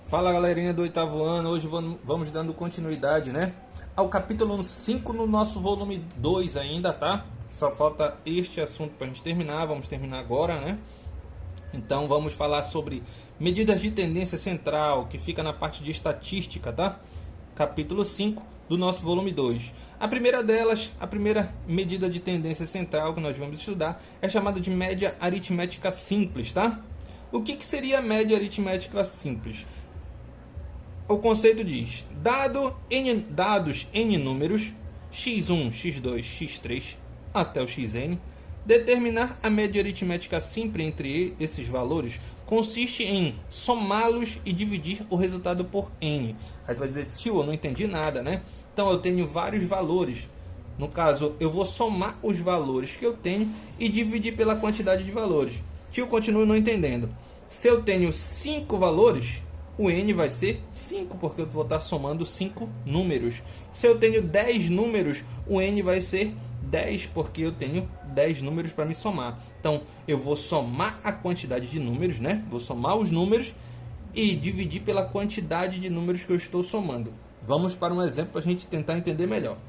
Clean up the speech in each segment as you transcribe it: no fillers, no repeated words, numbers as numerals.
Fala galerinha do oitavo ano, hoje vamos dando continuidade, né, ao capítulo 5 no nosso volume 2 ainda, tá? Só falta este assunto para a gente terminar, vamos terminar agora, né? Então vamos falar sobre medidas de tendência central, que fica na parte de estatística, tá? Capítulo 5 do nosso volume 2. A primeira delas, a primeira medida de tendência central que nós vamos estudar é chamada de média aritmética simples, tá? O que seria a média aritmética simples? O conceito diz: dados N números, x1, x2, x3 até o xn, determinar a média aritmética simples entre esses valores consiste em somá-los e dividir o resultado por n. Aí tu vai dizer: tio, eu não entendi nada, né? Então eu tenho vários valores. No caso, eu vou somar os valores que eu tenho e dividir pela quantidade de valores. Tio, continuo não entendendo. Se eu tenho 5 valores, o n vai ser 5, porque eu vou estar somando 5 números. Se eu tenho 10 números, o n vai ser 10, porque eu tenho 10 números para me somar. Então, eu vou somar a quantidade de números, né? Vou somar os números e dividir pela quantidade de números que eu estou somando. Vamos para um exemplo para a gente tentar entender melhor.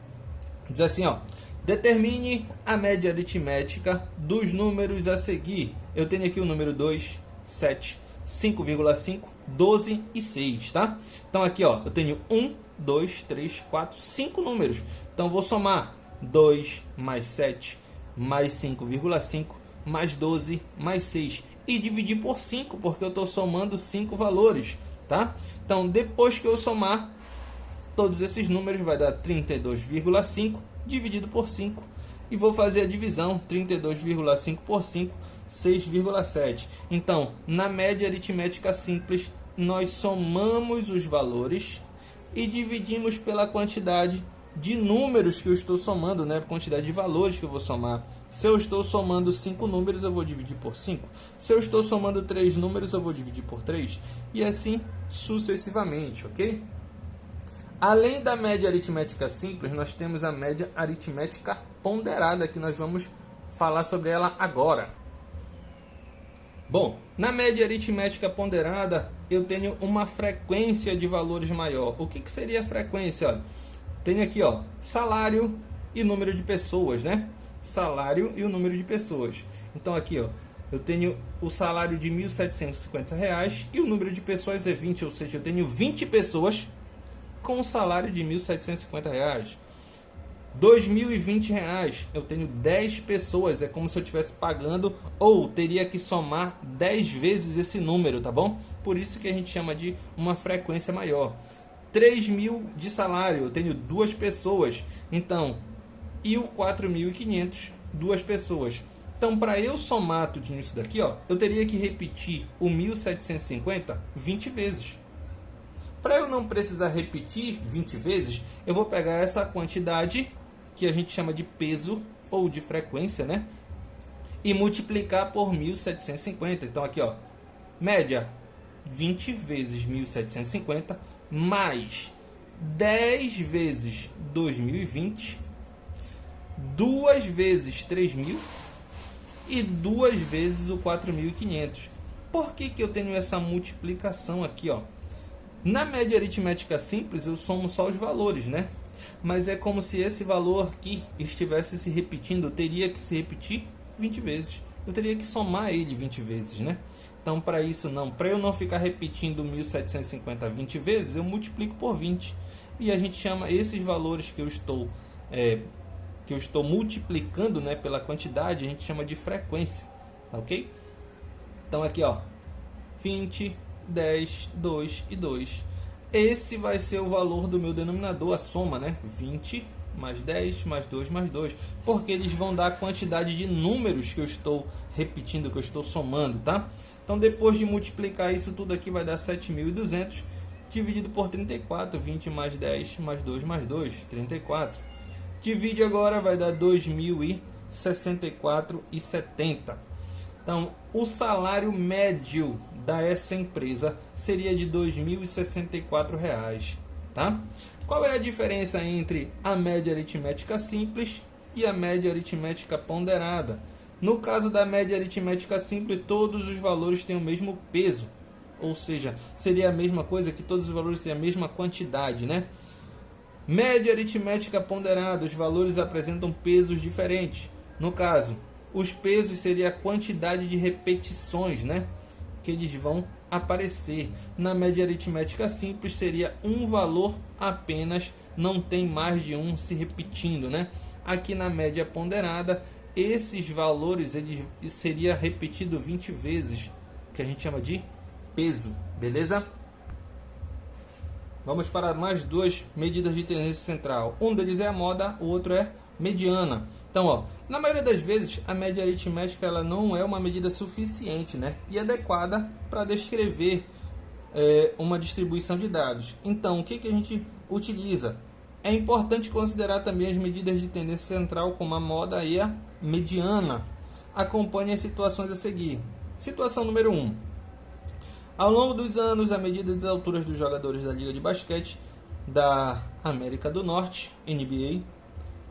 Diz assim, ó: determine a média aritmética dos números a seguir. Eu tenho aqui o número 2, 7, 5,5, 12 e 6, tá? Então aqui, ó, eu tenho 1, 2, 3, 4, 5 números. Então vou somar 2 mais 7 mais 5,5 mais 12 mais 6 e dividir por 5, porque eu estou somando 5 valores, tá? Então depois que eu somar todos esses números, vai dar 32,5 dividido por 5. E vou fazer a divisão: 32,5 por 5, 6,7. Então, na média aritmética simples, nós somamos os valores e dividimos pela quantidade de números que eu estou somando, né? Quantidade de valores que eu vou somar. Se eu estou somando 5 números, eu vou dividir por 5. Se eu estou somando 3 números, eu vou dividir por 3. E assim sucessivamente, ok? Além da média aritmética simples, nós temos a média aritmética ponderada, que nós vamos falar sobre ela agora. Bom, na média aritmética ponderada, eu tenho uma frequência de valores maior. O que seria a frequência? Olha, tenho aqui, ó, salário e número de pessoas, né? Salário e o número de pessoas. Então aqui, ó, eu tenho o salário de R$ 1.750 e o número de pessoas é 20, ou seja, eu tenho 20 pessoas com um salário de R$ 1.750. R$ 2.020, eu tenho 10 pessoas, é como se eu estivesse pagando, ou teria que somar 10 vezes esse número, tá bom? Por isso que a gente chama de uma frequência maior. 3.000 de salário, eu tenho 2 pessoas, então, e o 4.500, 2 pessoas. Então, para eu somar tudo isso daqui, ó, eu teria que repetir o 1.750 20 vezes. Para eu não precisar repetir 20 vezes, eu vou pegar essa quantidade, que a gente chama de peso ou de frequência, né? E multiplicar por 1.750. Então aqui, ó, média 20 vezes 1.750 mais 10 vezes 2.020, 2 vezes 3.000 e 2 vezes o 4.500. Por que eu tenho essa multiplicação aqui, ó? Na média aritmética simples, eu somo só os valores, né? Mas é como se esse valor aqui estivesse se repetindo, teria que se repetir 20 vezes. Eu teria que somar ele 20 vezes, né? Então, para isso não, para eu não ficar repetindo 1.750 20 vezes, eu multiplico por 20. E a gente chama esses valores que eu estou multiplicando, né, pela quantidade, a gente chama de frequência, tá ok? Então aqui, ó, 20, 10, 2 e 2. Esse vai ser o valor do meu denominador, a soma, né? 20 mais 10 mais 2 mais 2. Porque eles vão dar a quantidade de números que eu estou repetindo, que eu estou somando, tá? Então, depois de multiplicar isso tudo aqui, vai dar 7.200 dividido por 34. 20 mais 10 mais 2 mais 2, 34. Divide agora, vai dar 2.064,70. Então, o salário médio dessa empresa seria de R$ 2.064, tá? Qual é a diferença entre a média aritmética simples e a média aritmética ponderada? No caso da média aritmética simples, todos os valores têm o mesmo peso. ou seja, seria a mesma coisa que todos os valores têm a mesma quantidade, né? Média aritmética ponderada, os valores apresentam pesos diferentes. No caso, os pesos seria a quantidade de repetições, né, que eles vão aparecer. Na média aritmética simples seria um valor apenas, não tem mais de um se repetindo, né? Aqui na média ponderada, esses valores ele seria repetido 20 vezes, que a gente chama de peso, beleza? Vamos para mais duas medidas de tendência central. Um deles é a moda, o outro é mediana. Então, ó, na maioria das vezes, a média aritmética ela não é uma medida suficiente, né, e adequada para descrever uma distribuição de dados. Então, o que a gente utiliza? É importante considerar também as medidas de tendência central, como a moda e a mediana. Acompanhe as situações a seguir. Situação número 1. Ao longo dos anos, a medida das alturas dos jogadores da Liga de Basquete da América do Norte, NBA,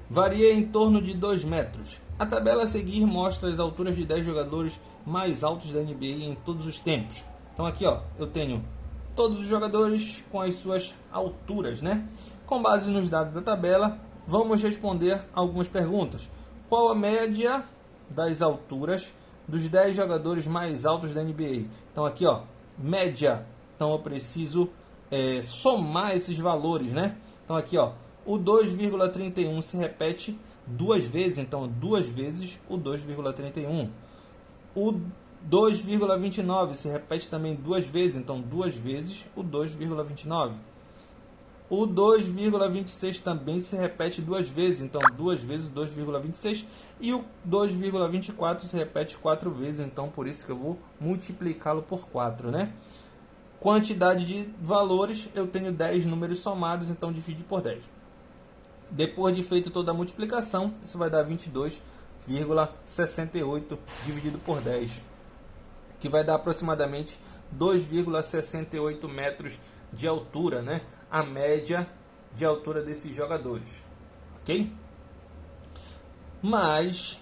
varia em torno de 2 metros. A tabela a seguir mostra as alturas de 10 jogadores mais altos da NBA em todos os tempos. Então aqui, ó, eu tenho todos os jogadores com as suas alturas, né? Com base nos dados da tabela, vamos responder algumas perguntas. Qual a média das alturas dos 10 jogadores mais altos da NBA? Então aqui, ó, média. Então eu preciso somar esses valores, né? Então aqui, ó, o 2,31 se repete duas vezes, então duas vezes o 2,31. O 2,29 se repete também duas vezes, então duas vezes o 2,29. O 2,26 também se repete duas vezes, então duas vezes o 2,26. E o 2,24 se repete 4 vezes, então por isso que eu vou multiplicá-lo por 4, né? Quantidade de valores, eu tenho 10 números somados, então divide por 10. Depois de feito toda a multiplicação, isso vai dar 22,68 dividido por 10, que vai dar aproximadamente 2,68 metros de altura, né? A média de altura desses jogadores, ok? Mas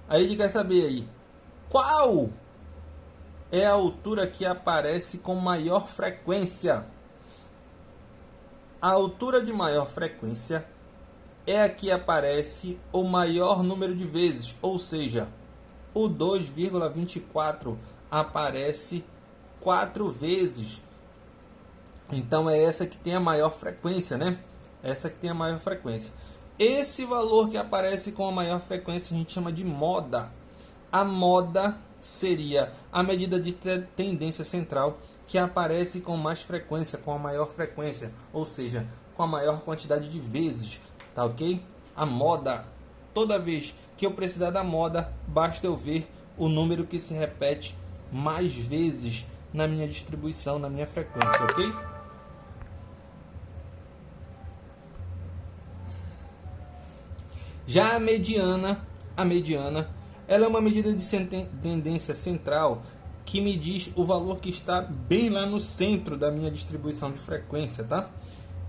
aí ele quer saber aí qual é a altura que aparece com maior frequência. A altura de maior frequência é a que aparece o maior número de vezes, ou seja, o 2,24 aparece 4 vezes. Então é essa que tem a maior frequência, né? Essa que tem a maior frequência. Esse valor que aparece com a maior frequência a gente chama de moda. A moda seria a medida de tendência central que aparece com mais frequência, com a maior frequência, ou seja, com a maior quantidade de vezes, tá ok? A moda, toda vez que eu precisar da moda, basta eu ver o número que se repete mais vezes na minha distribuição, na minha frequência, ok? Já a mediana, ela é uma medida de tendência central que me diz o valor que está bem lá no centro da minha distribuição de frequência, tá?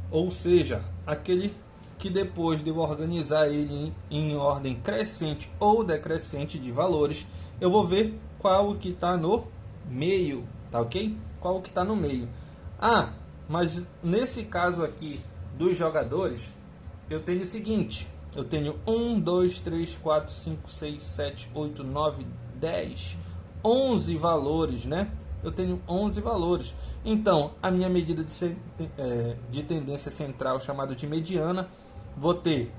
Ou seja, aquele que depois de eu organizar ele em ordem crescente ou decrescente de valores, eu vou ver qual que está no meio, tá ok? Qual que está no meio. Ah, mas nesse caso aqui dos jogadores, eu tenho o seguinte... Eu tenho 1, 2, 3, 4, 5, 6, 7, 8, 9, 10, 11 valores, né? Eu tenho 11 valores. Então, a minha medida de tendência central, chamada de mediana, vou ter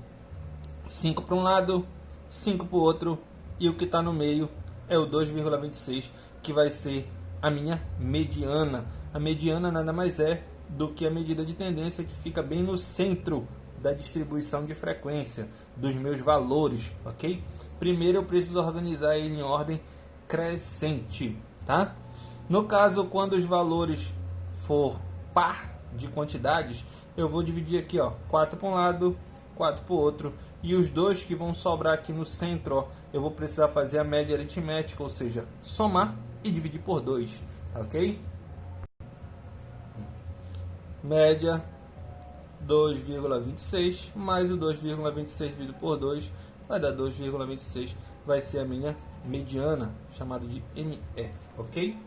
5 para um lado, 5 para o outro, e o que está no meio é o 2,26, que vai ser a minha mediana. A mediana nada mais é do que a medida de tendência que fica bem no centro da distribuição de frequência dos meus valores, ok? Primeiro eu preciso organizar ele em ordem crescente, tá? No caso, quando os valores for par de quantidades, eu vou dividir aqui, ó, 4 para um lado, 4 para o outro, e os dois que vão sobrar aqui no centro, ó, eu vou precisar fazer a média aritmética, ou seja, somar e dividir por 2, ok? Média 2,26 mais o 2,26 dividido por 2 vai dar 2,26, vai ser a minha mediana, chamada de ME, ok?